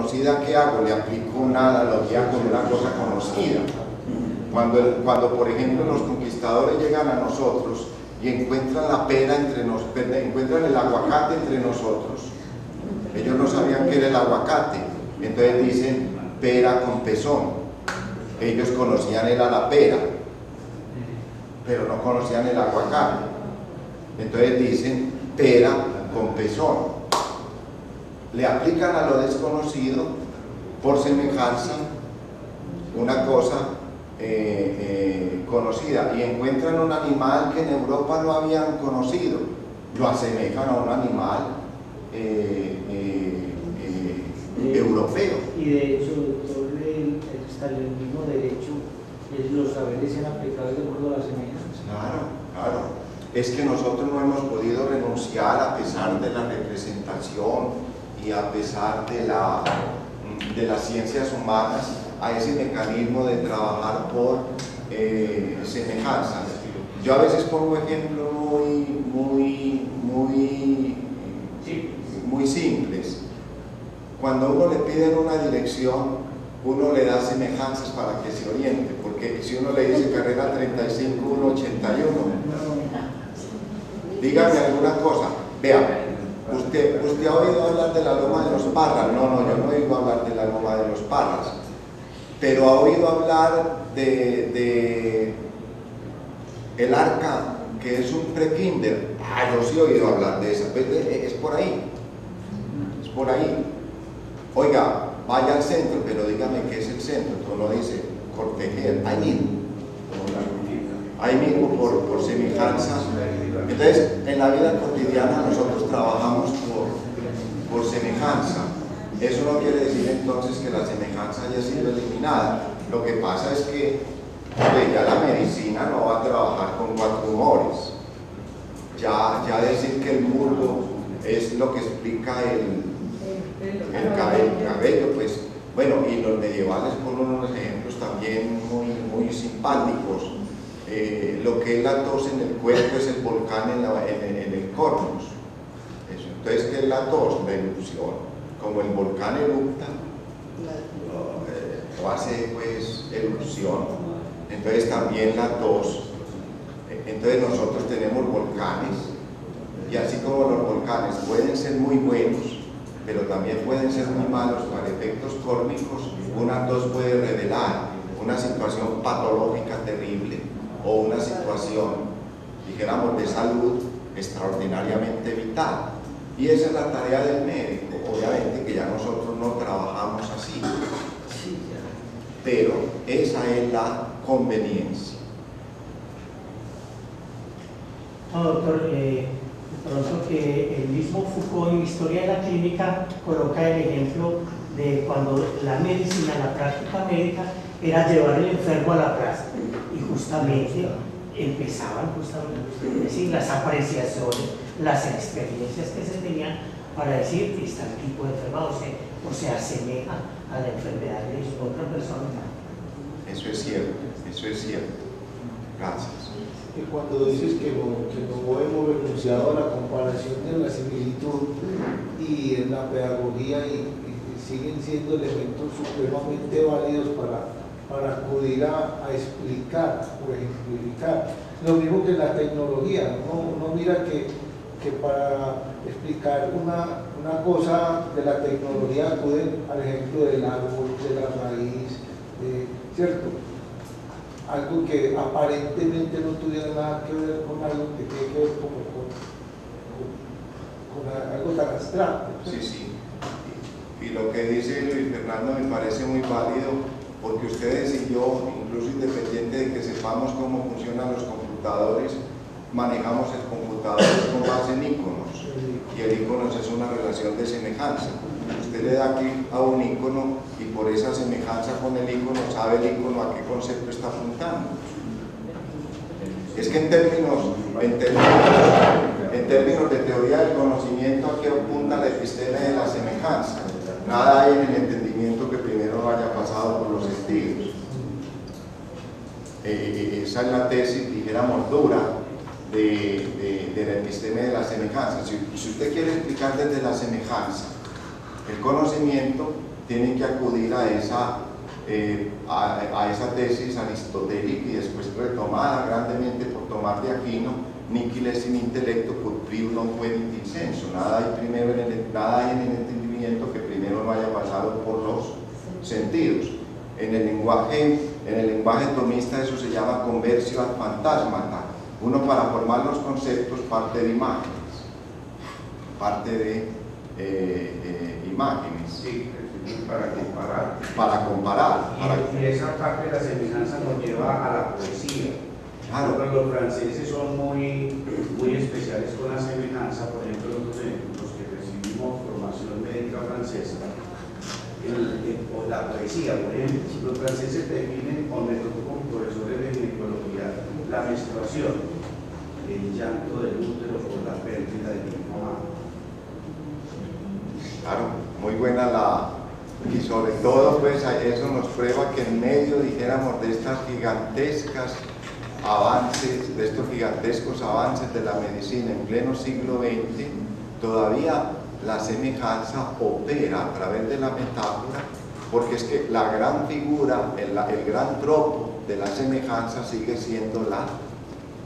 conocida, ¿qué hago? Le aplico una analogía con una cosa conocida. Cuando por ejemplo los conquistadores llegan a nosotros y encuentran la pera entre nosotros, encuentran el aguacate entre nosotros, ellos no sabían qué era el aguacate, entonces dicen pera con pezón. Ellos conocían era la pera, pero no conocían el aguacate, entonces dicen pera con pezón. Le aplican a lo desconocido por semejanza una cosa conocida, y encuentran un animal que en Europa no habían conocido, lo asemejan a un animal europeo. Y de hecho, doctor, hasta el mismo derecho, los saberes sean aplicables de acuerdo a la semejanza. Claro, claro. Es que nosotros no hemos podido renunciar, a pesar de la representación y a pesar de las ciencias humanas, a ese mecanismo de trabajar por semejanza. Yo a veces pongo ejemplos muy simples. Cuando uno le piden una dirección, uno le da semejanzas para que se oriente, porque si uno le dice carrera 35, 181, dígame alguna cosa. Vea, ¿usted ha oído hablar de la Loma de los Parras? No, yo no he oído hablar de la Loma de los Parras, pero ha oído hablar de el Arca, que es un pre-kinder. Yo sí he oído hablar de esa, es por ahí, es por ahí. Oiga, vaya al centro, pero dígame qué es el centro. Uno dice Cortejer, ahí mismo por semejanza. Entonces, en la vida cotidiana nosotros trabajamos por semejanza. Eso no quiere decir entonces que la semejanza haya sido eliminada. Lo que pasa es que ya la medicina no va a trabajar con 4 humores. Ya decir que el mundo es lo que explica el cabello, pues bueno, y los medievales ponen unos ejemplos también muy simpáticos. Lo que es la tos en el cuerpo es el volcán en el corpus. Eso. Entonces, ¿qué es la tos? La erupción. Como el volcán erupta, hace pues erupción. Entonces también la tos. Entonces nosotros tenemos volcanes, y así como los volcanes pueden ser muy buenos, pero también pueden ser muy malos para efectos kármicos, una tos puede revelar una situación patológica terrible o una situación, dijéramos, de salud extraordinariamente vital. Y esa es la tarea del médico. Obviamente que ya nosotros no trabajamos así, pero esa es la conveniencia. No, doctor, pronto que el mismo Foucault en Historia de la Clínica coloca el ejemplo de cuando la medicina, la práctica médica, era llevar al enfermo a la plaza, y justamente empezaban es decir, las apreciaciones, las experiencias que se tenían para decir que está el tipo de enfermedad o se asemeja a la enfermedad de otra persona. Eso es cierto. Gracias. Que cuando dices que no hemos renunciado a la comparación de la similitud y en la pedagogía y siguen siendo elementos supremamente válidos para acudir a explicar o ejemplificar. Lo mismo que la tecnología, uno mira que para explicar una cosa de la tecnología acuden al ejemplo del árbol, de la raíz, ¿cierto? Algo que aparentemente no tuviera nada que ver con algo que tiene que ver con algo tan abstracto. Sí. Y lo que dice Luis Fernando me parece muy válido, porque ustedes y yo, incluso independiente de que sepamos cómo funcionan los computadores, manejamos el computador con base en íconos, y el ícono es una relación de semejanza. Usted le da clic a un ícono y por esa semejanza con el ícono sabe el ícono a qué concepto está apuntando. Es que en términos de teoría del conocimiento, ¿a qué apunta la episteme de la semejanza? Nada hay en el entendimiento que primero no haya pasado por los sentidos. Esa es la tesis, dijéramos, dura de la episteme de la semejanza. Si usted quiere explicar desde la semejanza el conocimiento, tienen que acudir a esa tesis aristotélica y después retomada grandemente por Tomás de Aquino: nihil est in intellecto quod prius non fuerit in senso. Nada hay en el entendimiento que primero no haya pasado por los sentidos. En el lenguaje tomista eso se llama conversio ad phantasmata. Uno, para formar los conceptos, parte de imágenes, Sí, para comparar. Para comparar. Y esa parte de la semejanza nos lleva a la poesía. Claro. Los franceses son muy especiales con la semejanza. Por ejemplo, los que recibimos formación médica francesa, la poesía, por ejemplo, los franceses definen, o me tocó como profesores de ginecología, la menstruación, el llanto del útero por la pérdida de mi mamá. Claro, muy buena y sobre todo pues eso nos prueba que en medio, dijéramos, de estas gigantescos avances de la medicina en pleno siglo XX, todavía la semejanza opera a través de la metáfora, porque es que la gran figura, el gran tropo de la semejanza sigue siendo la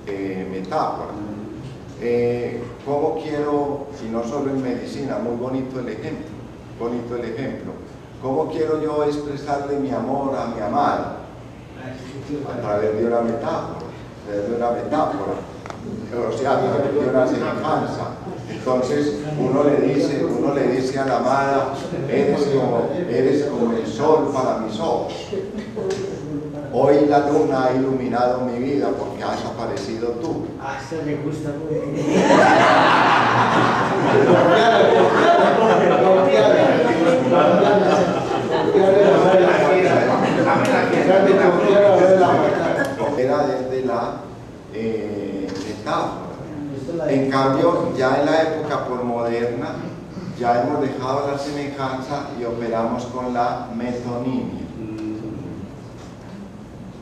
metáfora. ¿Cómo quiero, y no solo en medicina, muy bonito el ejemplo, cómo quiero yo expresarle mi amor a mi amada? A través de una metáfora, o sea, a través de una semejanza. Entonces uno le dice a la amada: eres como el sol para mis ojos. Hoy la luna ha iluminado mi vida porque has aparecido tú. Ah, eso me gusta muy bien. Era desde la metáfora. En cambio, ya en la época posmoderna, ya hemos dejado la semejanza y operamos con la metonimia.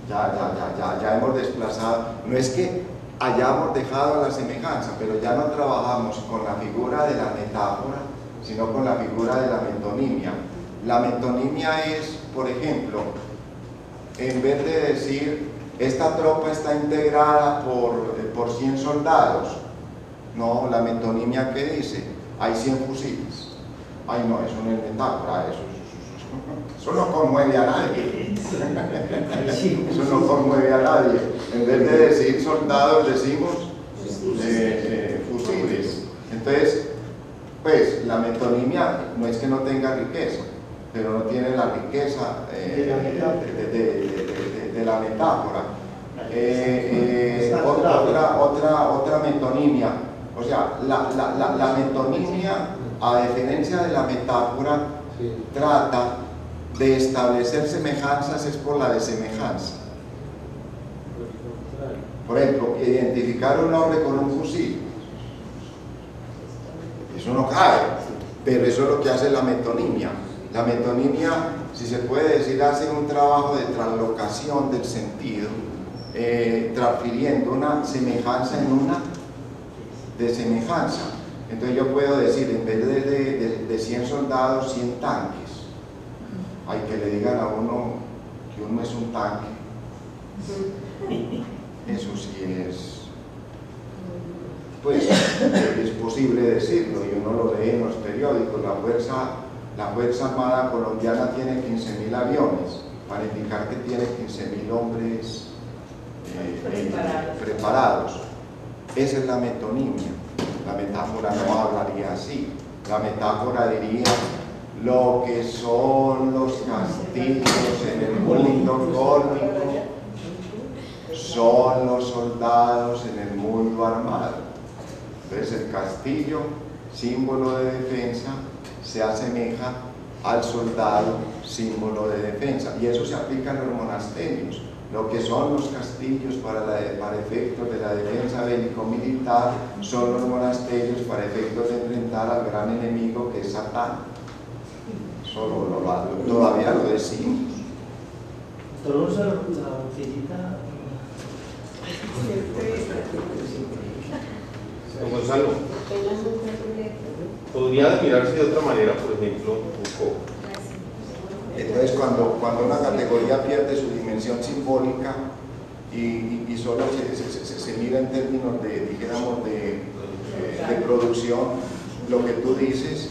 Ya hemos desplazado. No es que hayamos dejado la semejanza, pero ya no trabajamos con la figura de la metáfora, sino con la figura de la metonimia. La metonimia es, por ejemplo, en vez de decir esta tropa está integrada por 100 soldados, no, la metonimia que dice hay 100 fusiles. Ay, no, eso no es metáfora, eso no conmueve a nadie. Eso no conmueve a nadie. En vez de decir soldados, decimos fusiles. Entonces, pues la metonimia no es que no tenga riqueza, pero no tiene la riqueza de la metáfora. Otra metonimia. O sea, la metonimia, a diferencia de la metáfora, trata de establecer semejanzas es por la desemejanza. Por ejemplo, identificar un hombre con un fusil, eso no cabe, pero eso es lo que hace la metonimia. La metonimia, si se puede decir, hace un trabajo de translocación del sentido, transfiriendo una semejanza en una desemejanza. Entonces yo puedo decir, en vez de 100 soldados, 100 tanques. Hay que le digan a uno que uno es un tanque. Eso sí es, pues, es posible decirlo, y uno lo lee en los periódicos. La Fuerza Armada Colombiana tiene 15.000 aviones, para indicar que tiene 15.000 hombres preparados. Esa es la metonimia. La metáfora no hablaría así. La metáfora diría: lo que son los castillos en el mundo cósmico son los soldados en el mundo armado. Entonces el castillo, símbolo de defensa, se asemeja al soldado, símbolo de defensa, y eso se aplica en los monasterios. Lo que son los castillos para efectos de la defensa bélico-militar son los monasterios para efectos de enfrentar al gran enemigo que es Satán. Todavía lo decimos. Todos la botellita. Don Gonzalo, podría admirarse de otra manera, por ejemplo, Foucault. Entonces cuando una categoría pierde su dimensión simbólica y solo se mira en términos de, dijéramos, de producción, lo que tú dices,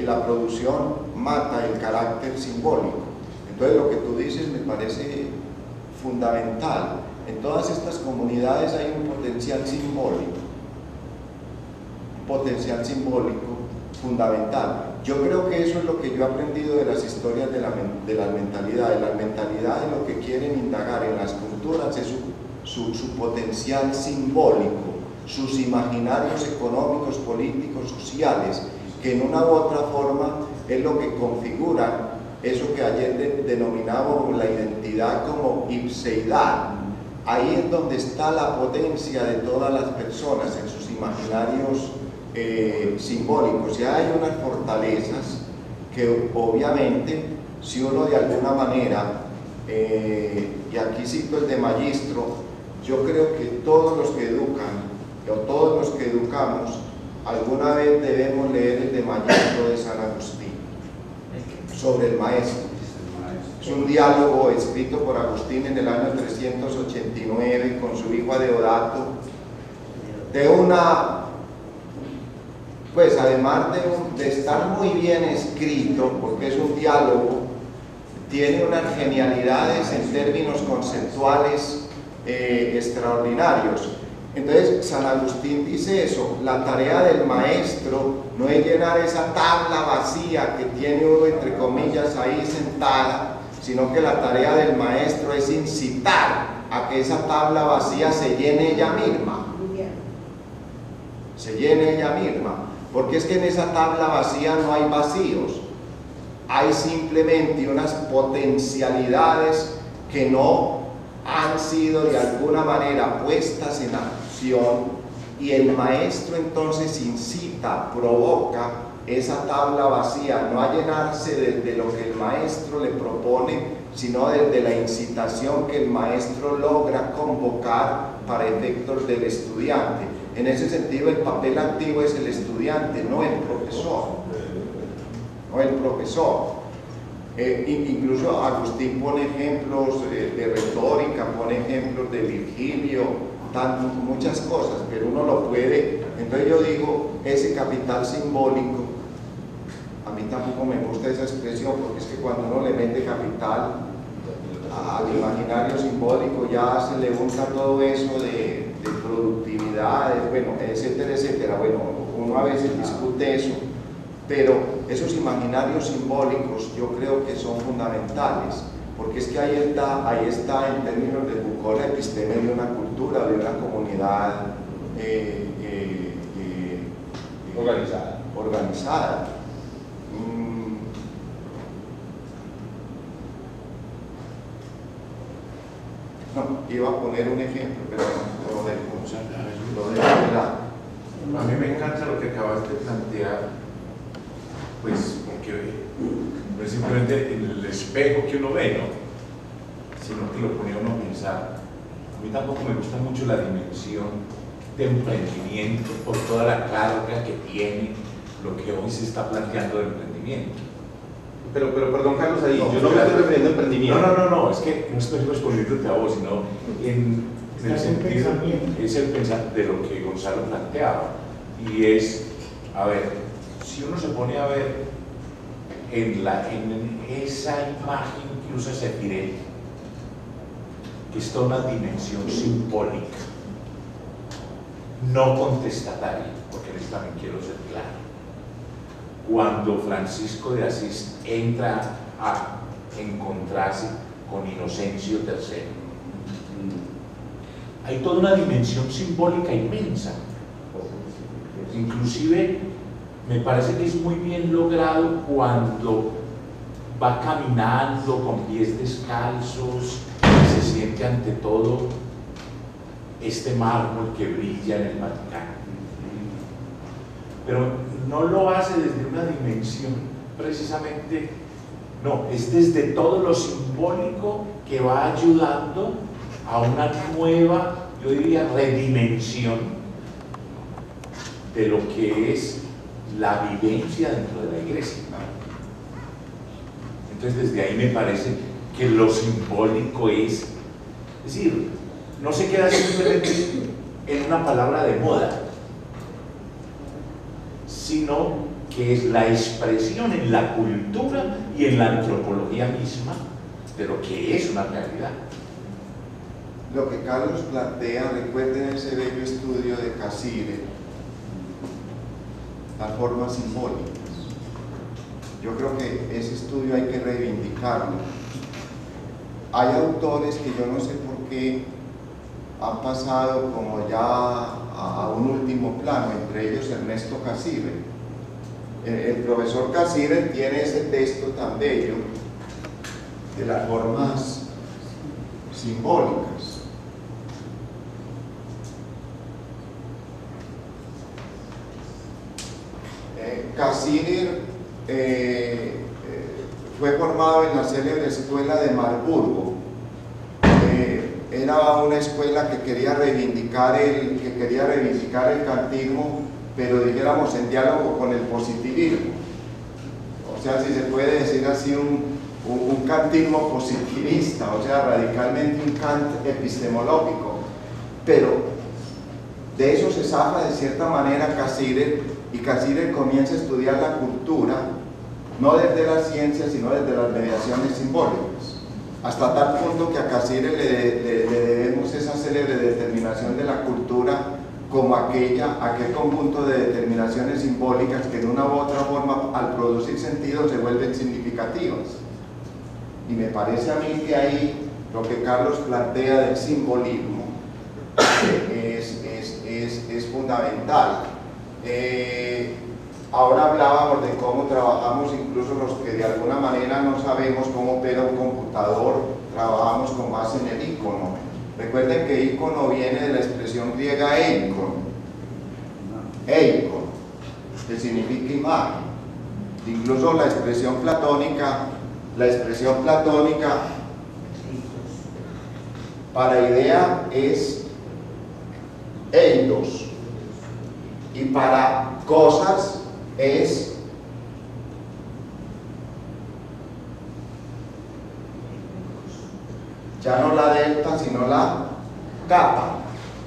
la producción mata el carácter simbólico. Entonces lo que tú dices me parece fundamental. En todas estas comunidades hay un potencial simbólico fundamental. Yo creo que eso es lo que yo he aprendido de las historias de las mentalidades. Las mentalidades lo que quieren indagar en las culturas es su potencial simbólico, sus imaginarios económicos, políticos, sociales, que en una u otra forma es lo que configuran eso que ayer denominábamos la identidad como ipseidad. Ahí es donde está la potencia de todas las personas, en sus imaginarios simbólicos. Ya hay unas fortalezas que obviamente, si uno de alguna manera, y aquí cito el de Magistro, yo creo que todos los que educan, o todos los que educamos, alguna vez debemos leer el de Magistro de San Agustín, sobre el maestro. Es un diálogo escrito por Agustín en el año 389 con su hijo Adeodato, de una, pues además de estar muy bien escrito, porque es un diálogo, tiene unas genialidades en términos conceptuales extraordinarios. Entonces San Agustín dice eso: la tarea del maestro no es llenar esa tabla vacía que tiene uno entre comillas ahí sentada, sino que la tarea del maestro es incitar a que esa tabla vacía se llene ella misma. Se llene ella misma, porque es que en esa tabla vacía no hay vacíos, hay simplemente unas potencialidades que no han sido de alguna manera puestas en acción, y el maestro entonces incita, provoca esa tabla vacía, no a llenarse desde lo que el maestro le propone, sino desde la incitación que el maestro logra convocar para efectos del estudiante. En ese sentido, el papel activo es el estudiante, no el profesor. No el profesor. Incluso Agustín pone ejemplos de retórica, pone ejemplos de Virgilio, muchas cosas, pero uno lo puede. Entonces yo digo, ese capital simbólico, a mí tampoco me gusta esa expresión, porque es que cuando uno le vende capital al imaginario simbólico ya se le unta todo eso de productividad, bueno, etcétera, etcétera. Bueno, uno a veces discute eso, pero esos imaginarios simbólicos yo creo que son fundamentales, porque es que ahí está en términos de Foucault la episteme de una cultura, de una comunidad organizada. No, iba a poner un ejemplo, pero no lo dejo de lado. A mí me encanta lo que acabas de plantear, pues porque no es simplemente en el espejo que uno ve, ¿no? Sino que lo pone uno a pensar. A mí tampoco me gusta mucho la dimensión de emprendimiento por toda la carga que tiene lo que hoy se está planteando de emprendimiento. Pero perdón, Carlos, ahí yo no me estoy refiriendo a emprendimiento. No, es que no estoy respondiéndote a vos, sino en el sentido, es el pensar de lo que Gonzalo planteaba, y es, a ver, si uno se pone a ver en esa imagen que usa Sefirelli, que está una dimensión simbólica, no contestataria, porque en esto también quiero ser claro. Cuando Francisco de Asís entra a encontrarse con Inocencio III, hay toda una dimensión simbólica inmensa. Inclusive me parece que es muy bien logrado cuando va caminando con pies descalzos y se siente ante todo este mármol que brilla en el Vaticano. Pero no lo hace desde una dimensión precisamente, no, es desde todo lo simbólico que va ayudando a una nueva, yo diría, redimensión de lo que es la vivencia dentro de la iglesia. Entonces desde ahí me parece que lo simbólico es decir, no se queda simplemente en una palabra de moda, sino que es la expresión en la cultura y en la antropología misma de lo que es una realidad. Lo que Carlos plantea, recuerden ese bello estudio de Casire, las formas simbólicas. Yo creo que ese estudio hay que reivindicarlo. Hay autores que yo no sé por qué han pasado como ya a un último plano, entre ellos Ernesto Casire. El profesor Casire tiene ese texto tan bello de las formas simbólicas. Casire fue formado en la célebre escuela de Marburgo. Era una escuela que quería reivindicar el kantismo, pero dijéramos en diálogo con el positivismo. O sea, si se puede decir así, un kantismo positivista, o sea, radicalmente un Kant epistemológico. Pero de eso se zafa de cierta manera Casire, y Casire comienza a estudiar la cultura, no desde la ciencia, sino desde las mediaciones simbólicas. Hasta tal punto que a Casire le debemos esa célebre determinación de la cultura como aquel conjunto de determinaciones simbólicas que de una u otra forma, al producir sentido, se vuelven significativas. Y me parece a mí que ahí lo que Carlos plantea del simbolismo es fundamental. Ahora hablábamos de cómo trabajamos, incluso los que de alguna manera no sabemos cómo opera un computador, trabajamos con base en el icono. Recuerden que icono viene de la expresión griega eikon, que significa imagen. Incluso la expresión platónica para idea es eidos, y para cosas es ya no la delta sino la capa,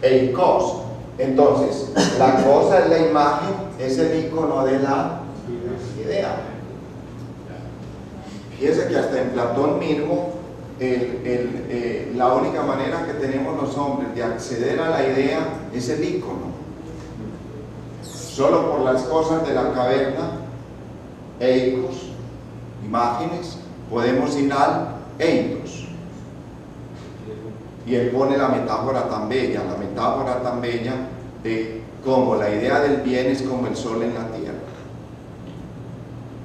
eikos. Entonces la cosa es la imagen, es el icono de la idea. Fíjense que hasta en Platón mismo la única manera que tenemos los hombres de acceder a la idea es el icono. Solo por las cosas de la caverna, eikos, imágenes, podemos ir al eidos. Y él pone la metáfora tan bella de cómo la idea del bien es como el sol en la tierra,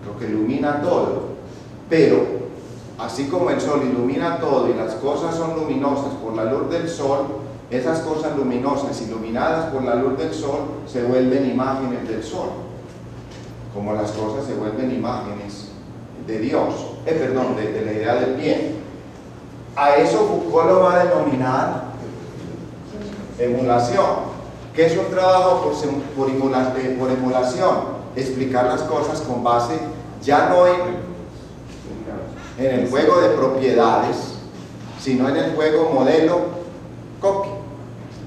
lo que ilumina todo. Pero así como el sol ilumina todo y las cosas son luminosas por la luz del sol, esas cosas luminosas, iluminadas por la luz del sol, se vuelven imágenes del sol, como las cosas se vuelven imágenes de Dios, de la idea del bien. A eso Foucault lo va a denominar emulación. ¿Qué es un trabajo por emulación? Explicar las cosas con base ya no en el juego de propiedades, sino en el juego modelo-copia.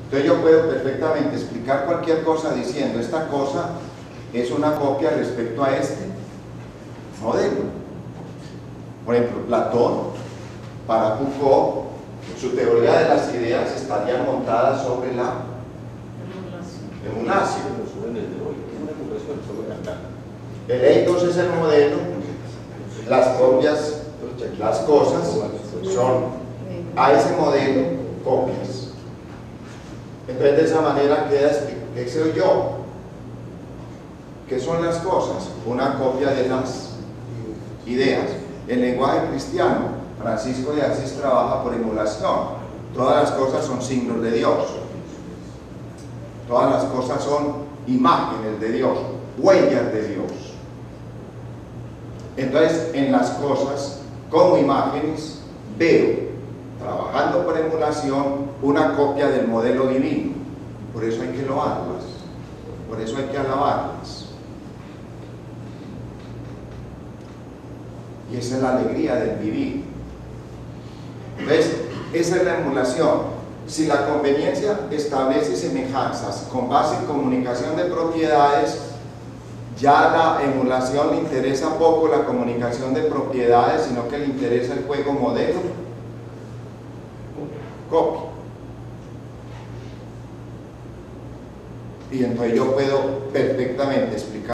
Entonces yo puedo perfectamente explicar cualquier cosa diciendo esta cosa es una copia respecto a este modelo. Por ejemplo, Platón, para Foucault, su teoría de las ideas estaría montada sobre la emulación. El eidos es el modelo, las copias, las cosas son a ese modelo copias. Entonces de esa manera queda, ¿qué soy yo? ¿Qué son las cosas? Una copia de las ideas. El lenguaje cristiano, Francisco de Asís trabaja por emulación. Todas las cosas son signos de Dios. Todas las cosas son imágenes de Dios, huellas de Dios. Entonces, en las cosas, como imágenes, veo, trabajando por emulación, una copia del modelo divino. Por eso hay que loarlas, por eso hay que alabarlas. Y esa es la alegría del vivir. Entonces, esa es la emulación. Si la conveniencia establece semejanzas con base en comunicación de propiedades, ya la emulación le interesa poco la comunicación de propiedades, sino que le interesa el juego modelo, copia. Y entonces yo puedo perfectamente explicar